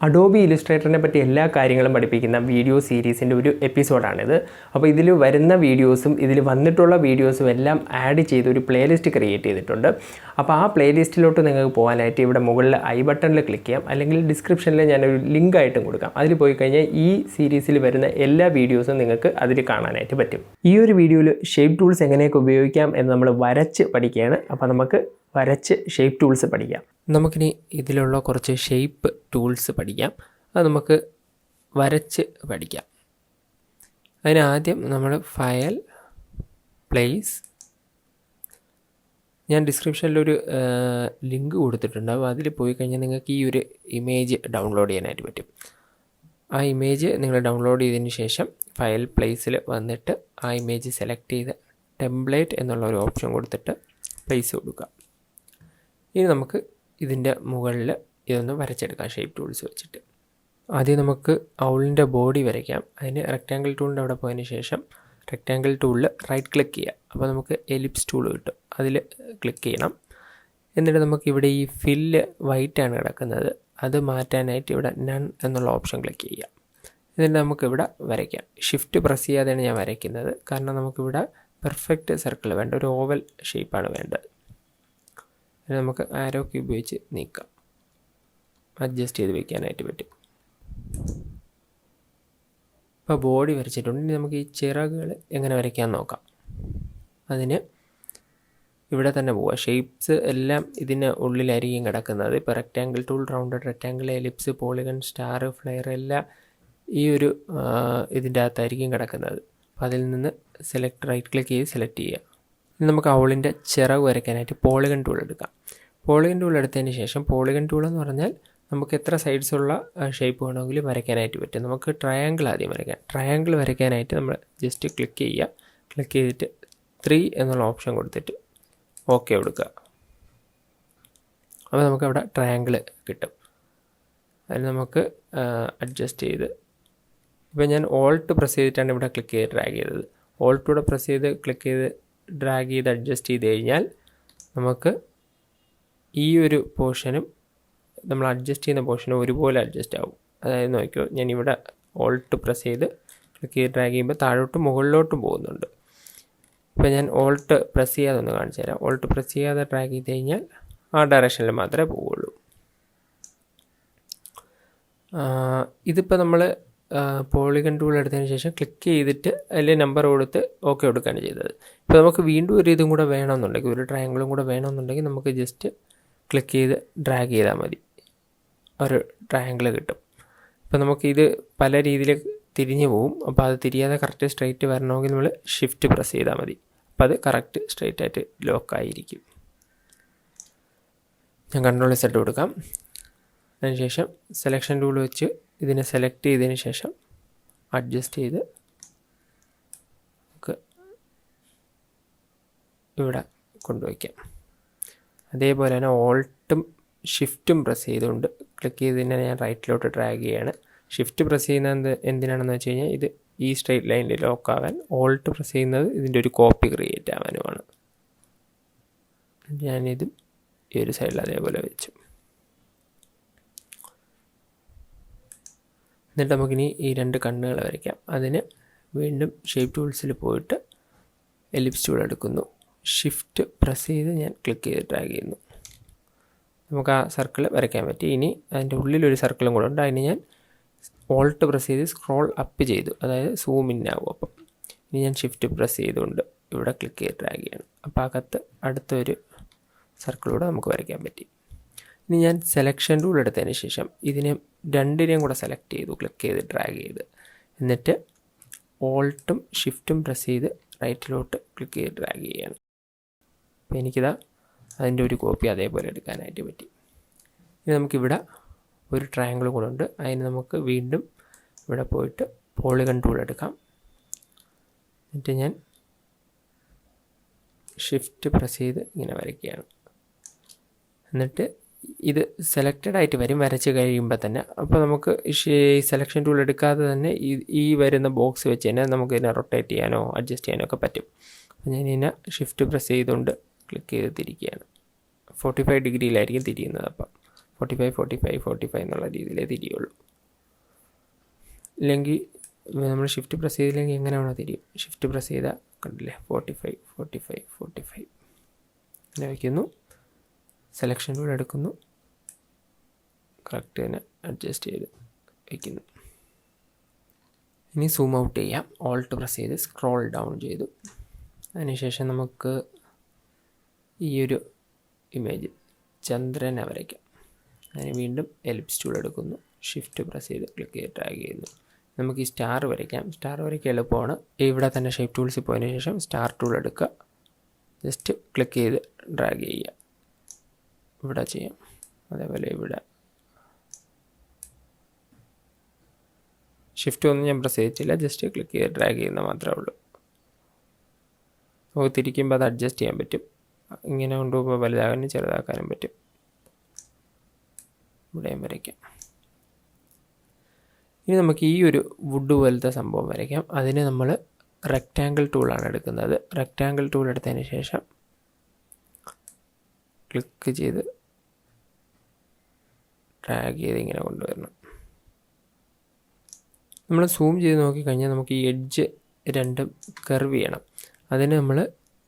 Adobe Illustrator പറ്റി എല്ലാ കാര്യങ്ങളും പഠിപ്പിക്കുന്ന വീഡിയോ സീരീസിൻ്റെ ഒരു എപ്പിസോഡാണിത്. അപ്പോൾ ഇതിൽ വരുന്ന വീഡിയോസും ഇതിൽ വന്നിട്ടുള്ള വീഡിയോസും എല്ലാം ആഡ് ചെയ്ത് ഒരു പ്ലേലിസ്റ്റ് ക്രിയേറ്റ് ചെയ്തിട്ടുണ്ട്. അപ്പോൾ ആ പ്ലേലിസ്റ്റിലോട്ട് നിങ്ങൾക്ക് പോകാനായിട്ട് ഇവിടെ മുകളിൽ ഐ ബട്ടണിൽ ക്ലിക്ക് ചെയ്യാം, അല്ലെങ്കിൽ ഡിസ്ക്രിപ്ഷനിൽ ഞാനൊരു ലിങ്ക് ആയിട്ടും കൊടുക്കാം. അതിൽ പോയി കഴിഞ്ഞാൽ ഈ സീരീസിൽ വരുന്ന എല്ലാ വീഡിയോസും നിങ്ങൾക്ക് അതിൽ കാണാനായിട്ട് പറ്റും. ഈ ഒരു വീഡിയോയിൽ ഷേപ്പ് ടൂൾസ് എങ്ങനെയൊക്കെ ഉപയോഗിക്കാം എന്ന് നമ്മൾ വരച്ച് പഠിക്കുകയാണ്. അപ്പോൾ നമുക്ക് വരച്ച് ഷേപ്പ് ടൂൾസ് പഠിക്കാം. നമുക്കിനി ഇതിലുള്ള കുറച്ച് ഷേപ്പ് ടൂൾസ് പഠിക്കാം. അത് നമുക്ക് വരച്ച് പഠിക്കാം. അതിനാദ്യം നമ്മൾ ഫയൽ, പ്ലേസ്, ഞാൻ ഡിസ്ക്രിപ്ഷനിലൊരു ലിങ്ക് കൊടുത്തിട്ടുണ്ട്. അപ്പോൾ അതിൽ പോയി കഴിഞ്ഞാൽ നിങ്ങൾക്ക് ഈ ഒരു ഇമേജ് ഡൗൺലോഡ് ചെയ്യാനായിട്ട് പറ്റും. ആ ഇമേജ് നിങ്ങൾ ഡൗൺലോഡ് ചെയ്തതിന് ശേഷം ഫയൽ, പ്ലേസിൽ വന്നിട്ട് ആ ഇമേജ് സെലക്ട് ചെയ്ത് ടെംപ്ലേറ്റ് എന്നുള്ള ഒരു ഓപ്ഷൻ കൊടുത്തിട്ട് പ്ലേസ് കൊടുക്കുക. ഇനി നമുക്ക് ഇതിൻ്റെ മുകളിൽ ഇതൊന്ന് വരച്ചെടുക്കാം ഷേപ്പ് ടൂൾസ് വെച്ചിട്ട്. ആദ്യം നമുക്ക് ഔളിൻ്റെ ബോഡി വരയ്ക്കാം. അതിന് റെക്റ്റാങ്കിൾ ടൂളിൻ്റെ അവിടെ പോയതിന് ശേഷം റെക്റ്റാങ്കിൾ ടൂളിൽ റൈറ്റ് ക്ലിക്ക് ചെയ്യുക. അപ്പോൾ നമുക്ക് എലിപ്സ് ടൂൾ കിട്ടും, അതിൽ ക്ലിക്ക് ചെയ്യണം. എന്നിട്ട് നമുക്ക് ഇവിടെ ഈ ഫില്ല് വൈറ്റാണ് കിടക്കുന്നത്, അത് മാറ്റാനായിട്ട് ഇവിടെ നൺ എന്നുള്ള ഓപ്ഷൻ ക്ലിക്ക് ചെയ്യുക. എന്നിട്ട് നമുക്കിവിടെ വരയ്ക്കാം. ഷിഫ്റ്റ് പ്രസ് ചെയ്യാതെയാണ് ഞാൻ വരയ്ക്കുന്നത്, കാരണം നമുക്കിവിടെ പെർഫെക്റ്റ് സർക്കിൾ വേണ്ട, ഒരു ഓവൽ ഷേപ്പാണ് വേണ്ടത്. നമുക്ക് ആരോ കീ ഉപയോഗിച്ച് നീക്കാം, അഡ്ജസ്റ്റ് ചെയ്ത് വയ്ക്കാനായിട്ട് പറ്റും. ഇപ്പോൾ ബോഡി വരച്ചിട്ടുണ്ട്. ഇനി നമുക്ക് ഈ ചിറകുകൾ എങ്ങനെ വരയ്ക്കാൻ നോക്കാം. അതിന് ഇവിടെ തന്നെ പോവുക. ഷേപ്സ് എല്ലാം ഇതിന് ഉള്ളിലായിരിക്കും കിടക്കുന്നത്. ഇപ്പോൾ rectangle tool, rounded rectangle, ellipse, polygon, star, flare എല്ലാം ഈ ഒരു ഇതിൻ്റെ അകത്തായിരിക്കും കിടക്കുന്നത്. അപ്പോൾ അതിൽ നിന്ന് റൈറ്റ് ക്ലിക്ക് ചെയ്ത് സെലക്ട് ചെയ്യുക. ഇനി നമുക്ക് ഔളിൻ്റെ ചിറക് വരയ്ക്കാനായിട്ട് പോളിഗൺ ടൂൾ എടുക്കാം. പോളിഗൺ ടൂൾ എടുത്തതിന് ശേഷം, പോളിഗൺ ടൂൾ എന്ന് പറഞ്ഞാൽ നമുക്ക് എത്ര സൈഡ്സുള്ള ഷേപ്പ് വേണമെങ്കിലും വരയ്ക്കാനായിട്ട് പറ്റും. നമുക്ക് ട്രയാങ്കിൾ ആദ്യം വരയ്ക്കാം. ട്രയാങ്കിൾ വരയ്ക്കാനായിട്ട് നമ്മൾ ജസ്റ്റ് ക്ലിക്ക് ചെയ്യുക. ക്ലിക്ക് ചെയ്തിട്ട് 3 എന്നുള്ള ഓപ്ഷൻ കൊടുത്തിട്ട് ഓക്കെ കൊടുക്കുക. അപ്പോൾ നമുക്കവിടെ ട്രയാങ്കിൾ കിട്ടും. അതിന് നമുക്ക് അഡ്ജസ്റ്റ് ചെയ്ത്, ഇപ്പോൾ ഞാൻ ഓൾട്ട് പ്രസ് ചെയ്തിട്ടാണ് ഇവിടെ ക്ലിക്ക് ചെയ്ത് ഡ്രാഗ് ചെയ്തത്. ഓൾട്ടൂടെ പ്രസ് ചെയ്ത് ക്ലിക്ക് ചെയ്ത് ഡ്രാഗ് ചെയ്ത് അഡ്ജസ്റ്റ് ചെയ്ത് കഴിഞ്ഞാൽ നമുക്ക് ഈ ഒരു പോർഷനും നമ്മൾ അഡ്ജസ്റ്റ് ചെയ്യുന്ന പോർഷനും ഒരുപോലെ അഡ്ജസ്റ്റ് ആവും. അതായത് നോക്കിയോ, ഞാനിവിടെ ഓൾട്ട് പ്രസ് ചെയ്ത് ക്ലിക്ക് ചെയ്ത് ഡ്രാഗ് ചെയ്യുമ്പോൾ താഴോട്ടും മുകളിലോട്ടും പോകുന്നുണ്ട്. ഇപ്പോൾ ഞാൻ ഓൾട്ട് പ്രസ് ചെയ്യാതെ ഒന്ന് കാണിച്ചു തരാം. ഓൾട്ട് പ്രസ് ചെയ്യാതെ ഡ്രാഗ് ചെയ്ത് കഴിഞ്ഞാൽ ആ ഡയറക്ഷനിൽ മാത്രമേ പോവുള്ളൂ. ഇതിപ്പോൾ നമ്മൾ പോളിഗൺ ടൂൾ എടുത്തതിന് ശേഷം ക്ലിക്ക് ചെയ്തിട്ട് അതിൽ നമ്പർ കൊടുത്ത് ഓക്കെ കൊടുക്കുകയാണ് ചെയ്തത്. ഇപ്പോൾ നമുക്ക് വീണ്ടും ഒരു ഇതും കൂടെ വേണമെന്നുണ്ടെങ്കിൽ, ഒരു ട്രയാങ്കിളും കൂടെ വേണമെന്നുണ്ടെങ്കിൽ നമുക്ക് ജസ്റ്റ് ക്ലിക്ക് ചെയ്ത് ഡ്രാഗ് ചെയ്താൽ മതി, ഒരു ട്രയാങ്കിൾ കിട്ടും. ഇപ്പോൾ നമുക്കിത് പല രീതിയിൽ തിരിഞ്ഞു പോവും. അപ്പോൾ അത് തിരിയാതെ കറക്റ്റ് സ്ട്രൈറ്റ് വരണമെങ്കിൽ നമ്മൾ ഷിഫ്റ്റ് പ്രസ് ചെയ്താൽ മതി. അപ്പോൾ അത് കറക്റ്റ് സ്ട്രൈറ്റ് ആയിട്ട് ലോക്കായിരിക്കും. ഞാൻ കൺട്രോൾ സെറ്റ് കൊടുക്കാം. അതിനുശേഷം സെലക്ഷൻ ടൂൾ വെച്ച് ഇതിനെ സെലക്ട് ചെയ്തതിന് ശേഷം അഡ്ജസ്റ്റ് ചെയ്ത് നമുക്ക് ഇവിടെ കൊണ്ടുവയ്ക്കാം. അതേപോലെ തന്നെ ഓൾട്ടും ഷിഫ്റ്റും പ്രസ് ചെയ്തുകൊണ്ട് ക്ലിക്ക് ചെയ്തതിനെ ഞാൻ റൈറ്റിലോട്ട് ഡ്രാഗ് ചെയ്യാണ്. ഷിഫ്റ്റ് പ്രസ് ചെയ്യുന്നത് എന്തിനാണെന്ന് വെച്ച് കഴിഞ്ഞാൽ ഇത് ഈ സ്ട്രെയിറ്റ് ലൈനിൽ ലോക്ക് ആവാൻ, ഓൾട്ട് പ്രസ് ചെയ്യുന്നത് ഇതിൻ്റെ ഒരു കോപ്പി ക്രിയേറ്റ് ആവാനുമാണ്. ഞാനിതും ഈ ഒരു സൈഡിൽ അതേപോലെ വെച്ചു. എന്നിട്ട് നമുക്കിനി ഈ 2 കണ്ണുകൾ വരയ്ക്കാം. അതിന് വീണ്ടും ഷേപ്പ് ടൂൾസിൽ പോയിട്ട് എലിപ്സ് ടൂൾ എടുക്കുന്നു. ഷിഫ്റ്റ് പ്രസ് ചെയ്ത് ഞാൻ ക്ലിക്ക് ചെയ്ത് ഡ്രാഗ് ചെയ്യുന്നു. നമുക്ക് ആ സർക്കിൾ വരയ്ക്കാൻ പറ്റി. ഇനി അതിൻ്റെ ഉള്ളിലൊരു സർക്കിളും കൂടെ ഉണ്ട്. അതിന് ഞാൻ ഓൾട്ട് പ്രസ് ചെയ്ത് സ്ക്രോൾ അപ്പ് ചെയ്തു, അതായത് സൂം ഇൻ ആവും. അപ്പം ഇനി ഞാൻ ഷിഫ്റ്റ് പ്രസ് ചെയ്തുകൊണ്ട് ഇവിടെ ക്ലിക്ക് ചെയ്ത് ഡ്രാഗ് ചെയ്യണം. അപ്പോൾ അകത്ത് അടുത്തൊരു സർക്കിളൂടെ നമുക്ക് വരയ്ക്കാൻ പറ്റി. ഇനി ഞാൻ സെലക്ഷൻ ടൂൾ എടുത്തതിന് ശേഷം ഇതിനെ രണ്ടിനെയും കൂടെ സെലക്ട് ചെയ്തു, ക്ലിക്ക് ചെയ്ത് ഡ്രാഗ് ചെയ്ത്, എന്നിട്ട് ഓൾട്ടും ഷിഫ്റ്റും പ്രസ് ചെയ്ത് റൈറ്റിലോട്ട് ക്ലിക്ക് ചെയ്ത് ഡ്രാഗ് ചെയ്യാണ്. അപ്പോൾ എനിക്കിതാ അതിൻ്റെ ഒരു കോപ്പി അതേപോലെ എടുക്കാനായിട്ട് പറ്റി. ഇനി നമുക്കിവിടെ ഒരു ട്രയാങ്കിൾ കൂടെ ഉണ്ട്. അതിന് നമുക്ക് വീണ്ടും ഇവിടെ പോയിട്ട് പോളിഗൺ ടൂൾ എടുക്കാം. എന്നിട്ട് ഞാൻ ഷിഫ്റ്റ് പ്രസ് ചെയ്ത് ഇങ്ങനെ വരയ്ക്കുകയാണ്. എന്നിട്ട് ഇത് സെലക്റ്റഡ് ആയിട്ട് വരും വരച്ച് കഴിയുമ്പോൾ തന്നെ. അപ്പോൾ നമുക്ക് സെലക്ഷൻ ടൂൾ എടുക്കാതെ തന്നെ ഈ വരുന്ന ബോക്സ് വെച്ച് തന്നെ നമുക്ക് ഇതിനെ റൊട്ടേറ്റ് ചെയ്യാനോ അഡ്ജസ്റ്റ് ചെയ്യാനോ ഒക്കെ പറ്റും. അപ്പോൾ ഞാൻ ഇതിനെ ഷിഫ്റ്റ് പ്രസ് ചെയ്തുകൊണ്ട് ക്ലിക്ക് ചെയ്ത് തിരിക്കുകയാണ്. 45 ഡിഗ്രിയിലായിരിക്കും തിരിയുന്നത്. അപ്പം 45 45 45 എന്നുള്ള രീതിയിലേ തിരിയുള്ളൂ. ഇല്ലെങ്കിൽ നമ്മൾ ഷിഫ്റ്റ് പ്രസ് ചെയ്തില്ലെങ്കിൽ എങ്ങനെ വേണോ തിരിയും. ഷിഫ്റ്റ് പ്രസ് ചെയ്താൽ കണ്ടില്ലേ 45 45 45 അങ്ങനെ വയ്ക്കുന്നു. സെലക്ഷൻ ടൂൾ എടുക്കുന്നു, കറക്റ്റ് തന്നെ അഡ്ജസ്റ്റ് ചെയ്ത് വയ്ക്കുന്നു. ഇനി സൂം ഔട്ട് ചെയ്യാം. ഓൾട്ട് പ്രസ് ചെയ്ത് സ്ക്രോൾ ഡൗൺ ചെയ്തു. അതിനുശേഷം നമുക്ക് ഈ ഒരു ഇമേജ് ചന്ദ്രനെ വരയ്ക്കാം. അതിന് വീണ്ടും എലിപ്സ് ടൂൾ എടുക്കുന്നു, ഷിഫ്റ്റ് പ്രസ് ചെയ്ത് ക്ലിക്ക് ചെയ്ത് ഡ്രാഗ് ചെയ്യുന്നു. നമുക്ക് ഈ സ്റ്റാർ വരയ്ക്കാം. സ്റ്റാർ വരയ്ക്കാൻ എളുപ്പമാണ്. ഇവിടെ തന്നെ ഷേപ്പ് ടൂൾസിൽ പോയതിന് ശേഷം സ്റ്റാർ ടൂൾ എടുക്കുക, ജസ്റ്റ് ക്ലിക്ക് ചെയ്ത് ഡ്രാഗ് ചെയ്യുക. ഇവിടെ ചെയ്യാം, അതേപോലെ ഇവിടെ ഷിഫ്റ്റ് ഒന്നും ഞാൻ പ്രസ് ചെയ്തിട്ടില്ല, ജസ്റ്റ് ക്ലിക്ക് ചെയ്ത് ഡ്രാഗ് ചെയ്യുന്ന മാത്രമേ ഉള്ളൂ. നമുക്ക് തിരിക്കുമ്പോൾ അത് അഡ്ജസ്റ്റ് ചെയ്യാൻ പറ്റും. ഇങ്ങനെ കൊണ്ടുപോകുമ്പോൾ വലുതാക്കാനും ചെറുതാക്കാനും പറ്റും. ഇവിടെയും വരയ്ക്കാം. ഇനി നമുക്ക് ഈ ഒരു വുഡ് പോലത്തെ സംഭവം വരയ്ക്കാം. അതിന് നമ്മൾ റെക്റ്റാങ്കിൾ ടൂളാണ് എടുക്കുന്നത്. റെക്റ്റാങ്കിൾ ടൂൾ എടുത്തതിന് ശേഷം ക്ലിക്ക് ചെയ്ത് ഡ്രാഗ് ചെയ്ത് ഇങ്ങനെ കൊണ്ടുവരണം. നമ്മൾ സൂം ചെയ്ത് നോക്കിക്കഴിഞ്ഞാൽ നമുക്ക് ഈ എഡ്ജ് രണ്ടും കർവ് ചെയ്യണം. അതിന് നമ്മൾ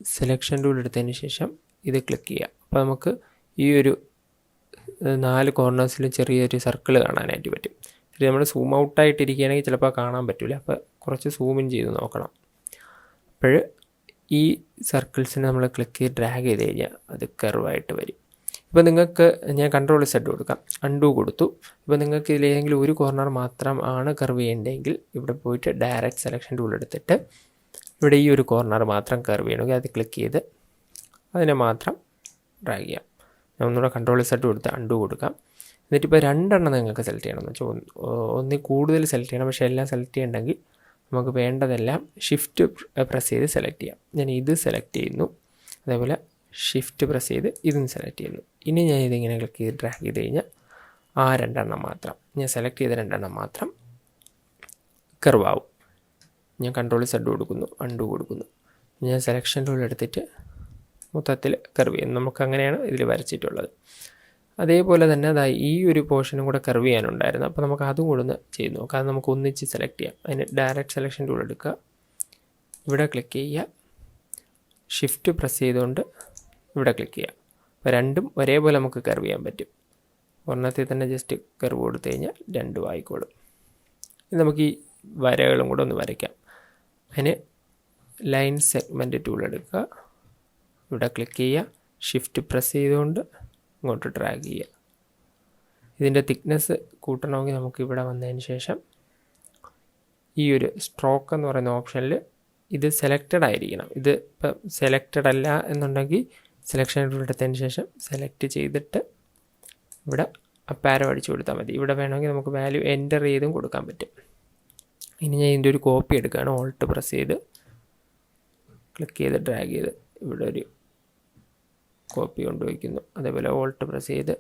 സെലക്ഷൻ ടൂൾ എടുത്തതിന് ശേഷം ഇത് ക്ലിക്ക് ചെയ്യാം. അപ്പോൾ നമുക്ക് ഈ ഒരു 4 കോർണേഴ്സിലും ചെറിയൊരു സർക്കിൾ കാണാനായിട്ട് പറ്റും. ഇത് നമ്മൾ സൂം ഔട്ടായിട്ടിരിക്കുകയാണെങ്കിൽ ചിലപ്പോൾ കാണാൻ പറ്റില്ല. അപ്പോൾ കുറച്ച് സൂം ഇൻ ചെയ്ത് നോക്കണം. അപ്പോൾ ഈ സർക്കിൾസിനെ നമ്മൾ ക്ലിക്ക് ചെയ്ത് ഡ്രാഗ് ചെയ്ത് കഴിഞ്ഞാൽ അത് കർവായിട്ട് വരും. ഇപ്പോൾ നിങ്ങൾക്ക് ഞാൻ കൺട്രോൾ സെറ്റ് കൊടുക്കാം, അൺഡു കൊടുത്തു. ഇപ്പോൾ നിങ്ങൾക്ക് ഇതിലേതെങ്കിലും ഒരു കോർണർ മാത്രം ആണ് കർവ് ചെയ്യേണ്ടതെങ്കിൽ ഇവിടെ പോയിട്ട് ഡയറക്റ്റ് സെലക്ഷൻ ടൂൾ എടുത്തിട്ട് ഇവിടെ ഈ ഒരു കോർണർ മാത്രം കർവ് ചെയ്യണമെങ്കിൽ അത് ക്ലിക്ക് ചെയ്ത് അതിനെ മാത്രം ഡ്രാഗ് ചെയ്യാം. ഞാൻ ഒന്നുകൂടെ കൺട്രോൾ സെറ്റ് കൊടുത്ത് അൺഡു കൊടുക്കാം. എന്നിട്ടിപ്പോൾ 2 എണ്ണം നിങ്ങൾക്ക് സെലക്ട് ചെയ്യണമെന്ന് വെച്ചാൽ ഒന്നിൽ കൂടുതൽ സെലക്ട് ചെയ്യണം. പക്ഷേ എല്ലാം സെലക്ട് ചെയ്യണമെങ്കിൽ നമുക്ക് വേണ്ടതെല്ലാം ഷിഫ്റ്റ് പ്രസ് ചെയ്ത് സെലക്ട് ചെയ്യാം. ഞാൻ ഇത് സെലക്ട് ചെയ്യുന്നു, അതേപോലെ ഷിഫ്റ്റ് പ്രസ് ചെയ്ത് ഇതും സെലക്ട് ചെയ്യുന്നു. ഇനി ഞാൻ ഇതിങ്ങനെ ക്ലിക്ക് ചെയ്ത് ഡ്രാഗ് ചെയ്ത് കഴിഞ്ഞാൽ ആ 2 എണ്ണം മാത്രം, ഞാൻ സെലക്ട് ചെയ്ത 2 എണ്ണം മാത്രം കർവാവും. ഞാൻ കൺട്രോൾ സെറ്റ് കൊടുക്കുന്നു, അൺഡു കൊടുക്കുന്നു. ഞാൻ സെലക്ഷൻ ടൂൾ എടുത്തിട്ട് മൊത്തത്തിൽ കർവ് ചെയ്യുന്നു. നമുക്കങ്ങനെയാണ് ഇതിൽ വരച്ചിട്ടുള്ളത്. അതേപോലെ തന്നെ അതായി ഈ ഒരു പോർഷനും കൂടെ കർവ് ചെയ്യാനുണ്ടായിരുന്നു. അപ്പോൾ നമുക്ക് അതും കൂടെ ഒന്ന് ചെയ്ത് നോക്കാം. അത് നമുക്ക് ഒന്നിച്ച് സെലക്ട് ചെയ്യാം. അതിന് ഡയറക്റ്റ് സെലക്ഷൻ ടൂൾ എടുക്കുക, ഇവിടെ ക്ലിക്ക് ചെയ്യുക, ഷിഫ്റ്റ് പ്രസ് ചെയ്തുകൊണ്ട് ഇവിടെ ക്ലിക്ക് ചെയ്യുക. അപ്പോൾ രണ്ടും ഒരേപോലെ നമുക്ക് കർവ് ചെയ്യാൻ പറ്റും. ഒരെണ്ണത്തിൽ തന്നെ ജസ്റ്റ് കർവ് കൊടുത്തു കഴിഞ്ഞാൽ രണ്ടും ആയിക്കോളും. ഇത് നമുക്ക് ഈ വരകളും കൂടെ ഒന്ന് വരയ്ക്കാം. അതിന് ലൈൻ സെഗ്മെൻറ്റ് ടൂൾ എടുക്കുക, ഇവിടെ ക്ലിക്ക് ചെയ്യുക, ഷിഫ്റ്റ് പ്രസ് ചെയ്തുകൊണ്ട് ഇങ്ങോട്ട് ഡ്രാഗ് ചെയ്യുക. ഇതിൻ്റെ തിക്നെസ് കൂട്ടണമെങ്കിൽ നമുക്ക് ഇവിടെ വന്നതിന് ശേഷം ഈ ഒരു സ്ട്രോക്ക് എന്ന് പറയുന്ന ഓപ്ഷനിൽ ഇത് സെലക്റ്റഡ് ആയിരിക്കണം. ഇത് ഇപ്പം സെലക്റ്റഡ് അല്ല എന്നുണ്ടെങ്കിൽ സെലക്ഷൻ എടുത്തതിന് ശേഷം സെലക്ട് ചെയ്തിട്ട് ഇവിടെ അപ്പാരോ അടിച്ചു കൊടുത്താൽ മതി. ഇവിടെ വേണമെങ്കിൽ നമുക്ക് വാല്യൂ എൻ്റർ ചെയ്തും കൊടുക്കാൻ പറ്റും. ഇനി ഞാൻ ഇതിൻ്റെ ഒരു കോപ്പി എടുക്കുകയാണ്. ഓൾട്ട് പ്രസ് ചെയ്ത് ക്ലിക്ക് ചെയ്ത് ഡ്രാഗ് ചെയ്ത് ഇവിടെ ഒരു കോപ്പി കൊണ്ടുവയ്ക്കുന്നു. അതേപോലെ ഓൾട്ട് പ്രസ് ചെയ്ത്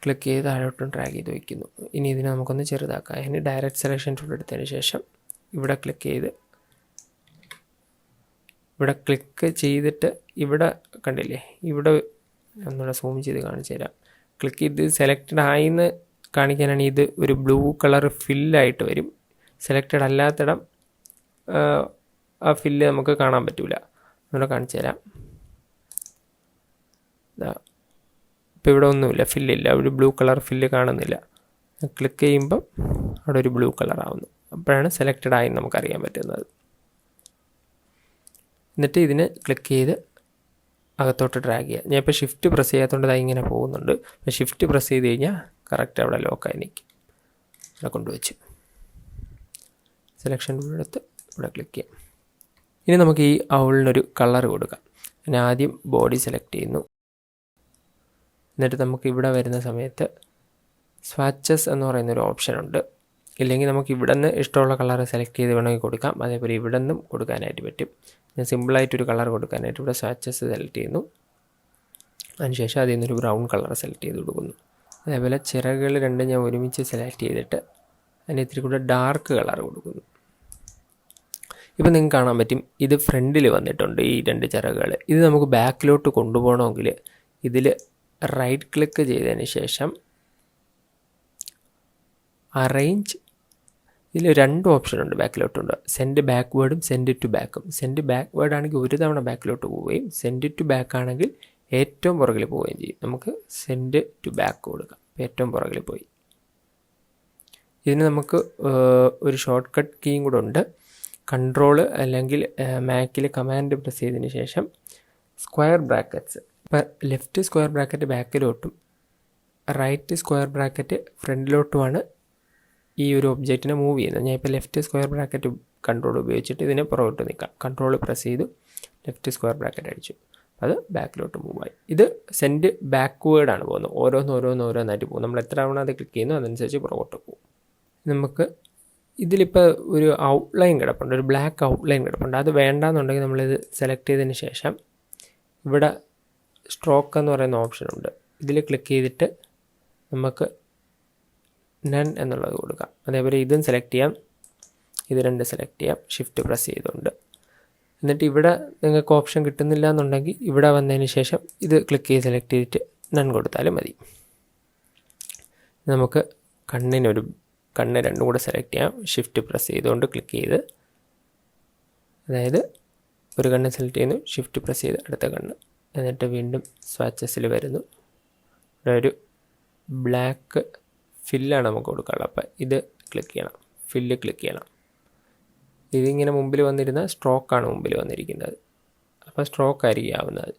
ക്ലിക്ക് ചെയ്ത് താഴോട്ടും ഡ്രാഗ് ചെയ്ത് വയ്ക്കുന്നു. ഇനി ഇതിനെ നമുക്കൊന്ന് ചെറുതാക്കാം. അതിന് ഡയറക്റ്റ് സെലക്ഷൻ ടൂൾ എടുത്തതിന് ശേഷം ഇവിടെ ക്ലിക്ക് ചെയ്തിട്ട് ഇവിടെ കണ്ടില്ലേ, ഇവിടെ ഒന്നുകൂടെ സൂം ചെയ്ത് കാണിച്ചു തരാം. ക്ലിക്ക് ചെയ്ത് സെലക്റ്റഡ് ആയിന്ന് കാണിക്കാനാണ് ഇത് ഒരു ബ്ലൂ കളർ ഫില്ലായിട്ട് വരും. സെലക്റ്റഡ് അല്ലാത്തിടം ആ ഫില്ല് നമുക്ക് കാണാൻ പറ്റില്ല. ഒന്നുകൂടെ കാണിച്ചു തരാം. ഇപ്പോൾ ഇവിടെ ഒന്നുമില്ല, ഫില്ലില്ല, ഒരു ബ്ലൂ കളർ ഫില്ല് കാണുന്നില്ല. ക്ലിക്ക് ചെയ്യുമ്പം അവിടെ ഒരു ബ്ലൂ കളർ ആവുന്നു. അപ്പോഴാണ് സെലക്റ്റഡ് ആയി നമുക്കറിയാൻ പറ്റുന്നത്. എന്നിട്ട് ഇതിന് ക്ലിക്ക് ചെയ്ത് അകത്തോട്ട് ഡ്രാഗ് ചെയ്യുക. ഞാൻ ഇപ്പോൾ ഷിഫ്റ്റ് പ്രസ് ചെയ്യാത്തതുകൊണ്ട് അത് ഇങ്ങനെ പോകുന്നുണ്ട്. അപ്പോൾ ഷിഫ്റ്റ് പ്രസ് ചെയ്ത് കഴിഞ്ഞാൽ കറക്റ്റ് അവിടെ ലോക്കായി നിൽക്കും. ഇവിടെ കൊണ്ടുവച്ച് സെലക്ഷൻ എടുത്ത് ഇവിടെ ക്ലിക്ക് ചെയ്യാം. ഇനി നമുക്ക് ഈ ഔളിനൊരു കളർ കൊടുക്കാം. ഞാൻ ആദ്യം ബോഡി സെലക്ട് ചെയ്യുന്നു. എന്നിട്ട് നമുക്ക് ഇവിടെ വരുന്ന സമയത്ത് സ്വാച്ചസ് എന്ന് പറയുന്നൊരു ഓപ്ഷനുണ്ട്. ഇല്ലെങ്കിൽ നമുക്ക് ഇവിടെ നിന്ന് ഇഷ്ടമുള്ള കളർ സെലക്ട് ചെയ്ത് വേണമെങ്കിൽ കൊടുക്കാം. അതേപോലെ ഇവിടെ നിന്നും കൊടുക്കാനായിട്ട് പറ്റും. ഞാൻ സിമ്പിളായിട്ടൊരു കളർ കൊടുക്കാനായിട്ട് ഇവിടെ സ്വാച്ചസ് സെലക്ട് ചെയ്യുന്നു. അതിനുശേഷം അതിൽ നിന്നൊരു ബ്രൗൺ കളർ സെലക്ട് ചെയ്ത് കൊടുക്കുന്നു. അതേപോലെ ചിറകുകൾ രണ്ടും ഞാൻ ഒരുമിച്ച് സെലക്ട് ചെയ്തിട്ട് അതിന് ഇത്തിരി കൂടെ ഡാർക്ക് കളർ കൊടുക്കുന്നു. ഇപ്പോൾ നിങ്ങൾക്ക് കാണാൻ പറ്റും ഇത് ഫ്രണ്ടിൽ വന്നിട്ടുണ്ട്, ഈ 2 ചിറകുകൾ. ഇത് നമുക്ക് ബാക്കിലോട്ട് കൊണ്ടുപോകണമെങ്കിൽ ഇതിൽ റൈറ്റ് ക്ലിക്ക് ചെയ്തതിന് ശേഷം അറേഞ്ച്, ഇതിൽ 2 ഓപ്ഷനുണ്ട് ബാക്കിലോട്ടുണ്ട്. സെൻഡ് ബാക്ക്വേർഡും സെൻഡ് ടു ബാക്കും. സെൻഡ് ബാക്ക്വേർഡ് ആണെങ്കിൽ ഒരു തവണ ബാക്കിലോട്ട് പോവുകയും സെൻഡ് ടു ബാക്ക് ആണെങ്കിൽ ഏറ്റവും പുറകിൽ പോവുകയും ചെയ്യും. നമുക്ക് സെൻഡ് ടു ബാക്ക് കൊടുക്കാം. ഏറ്റവും പുറകിൽ പോയി. ഇതിന് നമുക്ക് ഒരു ഷോർട്ട് കട്ട് കീയും കൂടെ ഉണ്ട്. കൺട്രോൾ അല്ലെങ്കിൽ മാക്കിൽ കമാൻഡ് പ്രസ് ചെയ്തതിന് ശേഷം സ്ക്വയർ ബ്രാക്കറ്റ്സ്, ഇപ്പം ലെഫ്റ്റ് സ്ക്വയർ ബ്രാക്കറ്റ് ബാക്കിലോട്ടും റൈറ്റ് സ്ക്വയർ ബ്രാക്കറ്റ് ഫ്രണ്ടിലോട്ടുമാണ് ഈ ഒരു ഒബ്ജക്റ്റിനെ മൂവ് ചെയ്യുന്നത്. ഞാൻ ഇപ്പോൾ ലെഫ്റ്റ് സ്ക്വയർ ബ്രാക്കറ്റ് കൺട്രോൾ ഉപയോഗിച്ചിട്ട് ഇതിനെ പുറകോട്ട് നിൽക്കാം. കൺട്രോൾ പ്രസ് ചെയ്തു ലെഫ്റ്റ് സ്ക്വയർ ബ്രാക്കറ്റ് അടിച്ചു, അത് ബാക്കിലോട്ട് മൂവായി. ഇത് സെൻഡ് ബാക്ക്വേർഡാണ് പോകുന്നത്. ഓരോന്നായിട്ട് പോകും. നമ്മൾ എത്ര തവണ അത് ക്ലിക്ക് ചെയ്യുന്നു അതനുസരിച്ച് പുറകോട്ട് പോകും. നമുക്ക് ഇതിലിപ്പോൾ ഒരു ഔട്ട്ലൈൻ കിടപ്പുണ്ട്, ഒരു ബ്ലാക്ക് ഔട്ട്ലൈൻ കിടപ്പുണ്ട്. അത് വേണ്ടാന്നുണ്ടെങ്കിൽ നമ്മളിത് സെലക്ട് ചെയ്തതിന് ശേഷം ഇവിടെ സ്ട്രോക്ക് എന്ന് പറയുന്ന ഓപ്ഷനുണ്ട്. ഇതിൽ ക്ലിക്ക് ചെയ്തിട്ട് നമുക്ക് നൺ എന്നുള്ളത് കൊടുക്കാം. അതേപോലെ ഇതും സെലക്ട് ചെയ്യാം, ഇത് 2 സെലക്ട് ചെയ്യാം ഷിഫ്റ്റ് പ്രസ് ചെയ്തുകൊണ്ട്. എന്നിട്ട് ഇവിടെ നിങ്ങൾക്ക് ഓപ്ഷൻ കിട്ടുന്നില്ല എന്നുണ്ടെങ്കിൽ ഇവിടെ വന്നതിന് ശേഷം ഇത് ക്ലിക്ക് ചെയ്ത് സെലക്ട് ചെയ്തിട്ട് നൺ കൊടുത്താലും മതി. നമുക്ക് കണ്ണ് 2 കൂടെ സെലക്ട് ചെയ്യാം. ഷിഫ്റ്റ് പ്രസ് ചെയ്തുകൊണ്ട് ക്ലിക്ക് ചെയ്ത്, അതായത് ഒരു കണ്ണ് സെലക്ട് ചെയ്യുന്നു, ഷിഫ്റ്റ് പ്രസ് ചെയ്ത് അടുത്ത കണ്ണ്, എന്നിട്ട് വീണ്ടും സ്വാച്ചസിൽ വരുന്നു. ഇവിടെ ഒരു ബ്ലാക്ക് ഫില്ലാണ് നമുക്ക് കൊടുക്കാനുള്ളത്. അപ്പോൾ ഇത് ക്ലിക്ക് ചെയ്യണം, ഫില്ല് ക്ലിക്ക് ചെയ്യണം. ഇതിങ്ങനെ മുമ്പിൽ വന്നിരുന്ന സ്ട്രോക്കാണ് മുമ്പിൽ വന്നിരിക്കുന്നത്. അപ്പോൾ സ്ട്രോക്ക് ആയിരിക്കും ആവുന്നത്.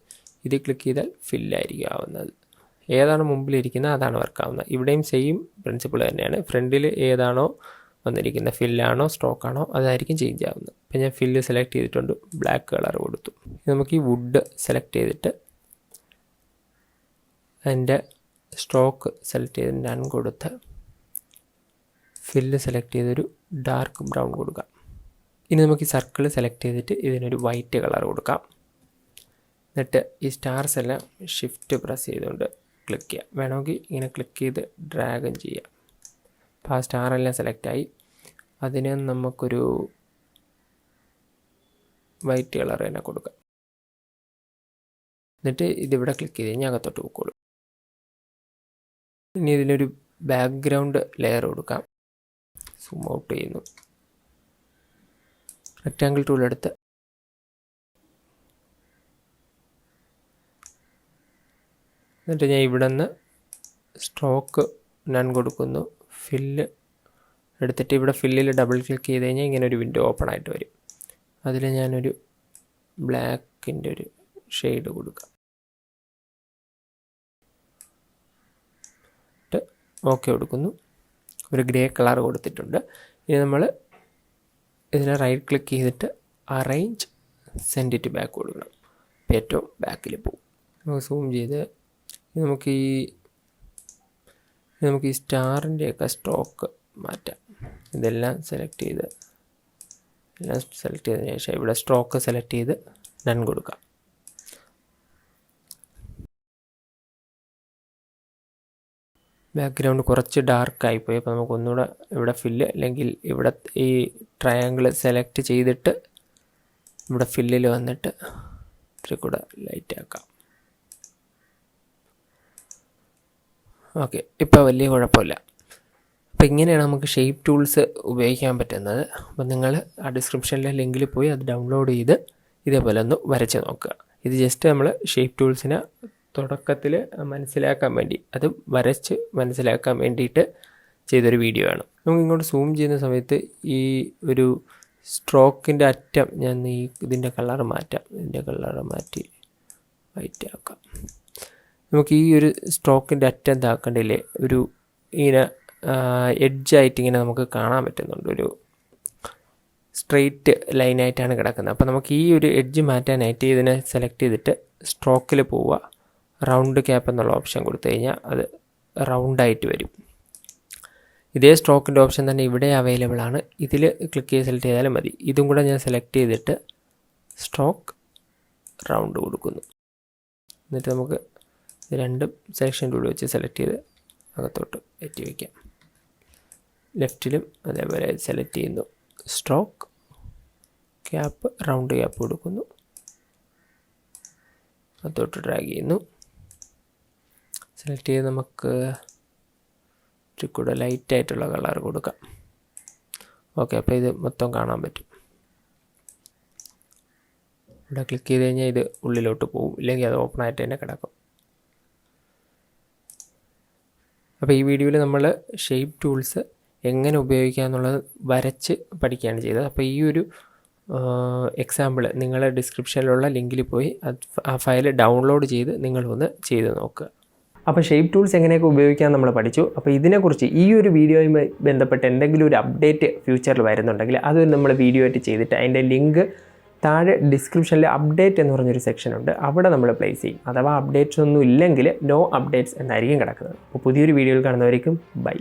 ഇത് ക്ലിക്ക് ചെയ്താൽ ഫില്ലായിരിക്കും ആവുന്നത്. ഏതാണ് മുമ്പിലിരിക്കുന്നത് അതാണ് വർക്കാവുന്നത്. ഇവിടെയും സെയിം പ്രിൻസിപ്പിൾ തന്നെയാണ്. ഫ്രണ്ടിൽ ഏതാണോ വന്നിരിക്കുന്നത്, ഫില്ലാണോ സ്ട്രോക്കാണോ, അതായിരിക്കും ചേഞ്ച് ആവുന്നത്. ഇപ്പം ഞാൻ ഫില്ല് സെലക്ട് ചെയ്തിട്ടുണ്ട്, ബ്ലാക്ക് കളർ കൊടുത്തു. നമുക്ക് ഈ വുഡ് സെലക്ട് ചെയ്തിട്ട് അതിൻ്റെ സ്ട്രോക്ക് സെലക്ട് ചെയ്ത് നൺ കൊടുത്ത് ഫില്ല് സെലക്ട് ചെയ്തൊരു ഡാർക്ക് ബ്രൗൺ കൊടുക്കാം. ഇനി നമുക്ക് ഈ സർക്കിൾ സെലക്ട് ചെയ്തിട്ട് ഇതിനൊരു വൈറ്റ് കളർ കൊടുക്കാം. എന്നിട്ട് ഈ സ്റ്റാർസ് എല്ലാം ഷിഫ്റ്റ് പ്രസ് ചെയ്തുകൊണ്ട് ക്ലിക്ക് ചെയ്യാം. വേണമെങ്കിൽ ഇങ്ങനെ ക്ലിക്ക് ചെയ്ത് ഡ്രാഗും ചെയ്യാം. അപ്പോൾ ആ സ്റ്റാറെല്ലാം സെലക്റ്റായി. അതിന് നമുക്കൊരു വൈറ്റ് കളർ തന്നെ കൊടുക്കാം. എന്നിട്ട് ഇതിവിടെ ക്ലിക്ക് ചെയ്ത് കഴിഞ്ഞാൽ അകത്തോട്ട് പോയിക്കോളും. ഇനി ഇതിനൊരു ബാക്ക്ഗ്രൗണ്ട് ലെയർ കൊടുക്കാം. സൂം ഔട്ട് ചെയ്യുന്നു, റെക്റ്റാങ്കിൾ ടൂൾ എടുത്ത് എന്നിട്ട് ഞാൻ ഇവിടെ നിന്ന് സ്ട്രോക്ക് നൺ കൊടുക്കുന്നു. ഫില്ല് എടുത്തിട്ട് ഇവിടെ ഫില്ലിൽ ഡബിൾ ക്ലിക്ക് ചെയ്ത് കഴിഞ്ഞാൽ ഇങ്ങനെ ഒരു വിൻഡോ ഓപ്പൺ ആയിട്ട് വരും. അതിൽ ഞാനൊരു ബ്ലാക്കിൻ്റെ ഒരു ഷെയ്ഡ് കൊടുക്കാം. ഓക്കെ കൊടുക്കുന്നു. ഒരു ഗ്രേ കളർ കൊടുത്തിട്ടുണ്ട്. ഇനി നമ്മൾ ഇതിനെ റൈറ്റ് ക്ലിക്ക് ചെയ്തിട്ട് അറേഞ്ച് സെൻഡ് ടു ബാക്ക് കൊടുക്കണം. ഏറ്റവും ബാക്കിൽ പോകും. നമുക്ക് സൂം ചെയ്ത് നമുക്ക് ഈ സ്റ്റാറിൻ്റെയൊക്കെ സ്ട്രോക്ക് മാറ്റാം. ഇതെല്ലാം സെലക്ട് ചെയ്തതിന് ശേഷം ഇവിടെ സ്ട്രോക്ക് സെലക്ട് ചെയ്ത് നൺ കൊടുക്കാം. ബാക്ക്ഗ്രൗണ്ട് കുറച്ച് ഡാർക്കായിപ്പോയി. അപ്പോൾ നമുക്ക് ഒന്നുകൂടെ ഇവിടെ ഫില്ല് അല്ലെങ്കിൽ ഇവിടെ ഈ ട്രയാങ്കിൾ സെലക്ട് ചെയ്തിട്ട് ഇവിടെ ഫില്ലിൽ വന്നിട്ട് ഇത്തിരി കൂടെ ലൈറ്റ് ആക്കാം. ഓക്കെ, ഇപ്പോൾ വലിയ കുഴപ്പമില്ല. അപ്പോൾ ഇങ്ങനെയാണ് നമുക്ക് ഷേപ്പ് ടൂൾസ് ഉപയോഗിക്കാൻ പറ്റുന്നത്. അപ്പോൾ നിങ്ങൾ ആ ഡിസ്ക്രിപ്ഷനിലെ ലിങ്കിൽ പോയി അത് ഡൗൺലോഡ് ചെയ്ത് ഇതേപോലെ ഒന്ന് വരച്ച് നോക്കുക. ഇത് ജസ്റ്റ് നമ്മൾ ഷേപ്പ് ടൂൾസിനെ തുടക്കത്തിൽ മനസ്സിലാക്കാൻ വേണ്ടി, അത് വരച്ച് മനസ്സിലാക്കാൻ വേണ്ടിയിട്ട് ചെയ്തൊരു വീഡിയോ ആണ്. നമുക്ക് ഇങ്ങോട്ട് സൂം ചെയ്യുന്ന സമയത്ത് ഈ ഒരു സ്ട്രോക്കിൻ്റെ അറ്റം ഞാൻ ഇതിൻ്റെ കളർ മാറ്റാം. ഇതിൻ്റെ കളർ മാറ്റി വൈറ്റ് ആക്കാം. നമുക്ക് ഈ ഒരു സ്ട്രോക്കിൻ്റെ അറ്റം എന്താക്കണ്ടില്ലേ, ഒരു ഇങ്ങനെ എഡ്ജായിട്ട് ഇങ്ങനെ നമുക്ക് കാണാൻ പറ്റുന്നുണ്ട്. ഒരു സ്ട്രെയിറ്റ് ലൈനായിട്ടാണ് കിടക്കുന്നത്. അപ്പോൾ നമുക്ക് ഈ ഒരു എഡ്ജ് മാറ്റാനായിട്ട് ഇതിനെ സെലക്ട് ചെയ്തിട്ട് സ്ട്രോക്കിൽ പോവുക. റൗണ്ട് ക്യാപ്പ് എന്നുള്ള ഓപ്ഷൻ കൊടുത്തു കഴിഞ്ഞാൽ അത് റൗണ്ടായിട്ട് വരും. ഇതേ സ്ട്രോക്കിൻ്റെ ഓപ്ഷൻ തന്നെ ഇവിടെ അവൈലബിൾ ആണ്. ഇതിൽ ക്ലിക്ക് ചെയ്ത് സെലക്ട് ചെയ്താലും മതി. ഇതും കൂടെ ഞാൻ സെലക്ട് ചെയ്തിട്ട് സ്ട്രോക്ക് റൗണ്ട് കൊടുക്കുന്നു. എന്നിട്ട് നമുക്ക് രണ്ടും സെലക്ഷൻ ടൂൾ വെച്ച് സെലക്ട് ചെയ്ത് അകത്തോട്ട് കയറ്റി വയ്ക്കാം. ലെഫ്റ്റിലും അതേപോലെ സെലക്ട് ചെയ്യുന്നു. സ്ട്രോക്ക് ക്യാപ്പ് റൗണ്ട് ക്യാപ്പ് കൊടുക്കുന്നു. അകത്തോട്ട് ഡ്രാഗ് ചെയ്യുന്നു. സെലക്ട് ചെയ്ത് നമുക്ക് ഒരു കൂടെ ലൈറ്റായിട്ടുള്ള കളർ കൊടുക്കാം. ഓക്കെ, അപ്പോൾ ഇത് മൊത്തം കാണാൻ പറ്റും. ഇവിടെ ക്ലിക്ക് ചെയ്ത് കഴിഞ്ഞാൽ ഇത് ഉള്ളിലോട്ട് പോകും, ഇല്ലെങ്കിൽ അത് ഓപ്പൺ ആയിട്ട് തന്നെ കിടക്കും. അപ്പോൾ ഈ വീഡിയോയിൽ നമ്മൾ ഷേപ്പ് ടൂൾസ് എങ്ങനെ ഉപയോഗിക്കുക എന്നുള്ളത് വരച്ച് പഠിക്കുകയാണ് ചെയ്തത്. അപ്പോൾ ഈ ഒരു എക്സാമ്പിൾ നിങ്ങൾ ഡിസ്ക്രിപ്ഷനിലുള്ള ലിങ്കിൽ പോയി ആ ഫയൽ ഡൗൺലോഡ് ചെയ്ത് നിങ്ങളൊന്ന് ചെയ്ത് നോക്കുക. അപ്പോൾ ഷേപ്പ് ടൂൾസ് എങ്ങനെയൊക്കെ ഉപയോഗിക്കാൻ നമ്മൾ പഠിച്ചു. അപ്പോൾ ഇതിനെക്കുറിച്ച് ഈ ഒരു വീഡിയോയുമായി ബന്ധപ്പെട്ട് എന്തെങ്കിലും ഒരു അപ്ഡേറ്റ് ഫ്യൂച്ചറിൽ വരുന്നുണ്ടെങ്കിൽ അത് നമ്മൾ വീഡിയോ ആയിട്ട് ചെയ്തിട്ട് അതിൻ്റെ ലിങ്ക് താഴെ ഡിസ്ക്രിപ്ഷനിൽ അപ്ഡേറ്റ് എന്ന് പറഞ്ഞൊരു സെക്ഷൻ ഉണ്ട്, അവിടെ നമ്മൾ പ്ലേസ് ചെയ്യും. അഥവാ അപ്ഡേറ്റ്സ് ഒന്നും ഇല്ലെങ്കിൽ നോ അപ്ഡേറ്റ്സ് എന്നായിരിക്കും കിടക്കുന്നത്. അപ്പോൾ പുതിയൊരു വീഡിയോയിൽ കാണുന്നവരേക്കും ബൈ.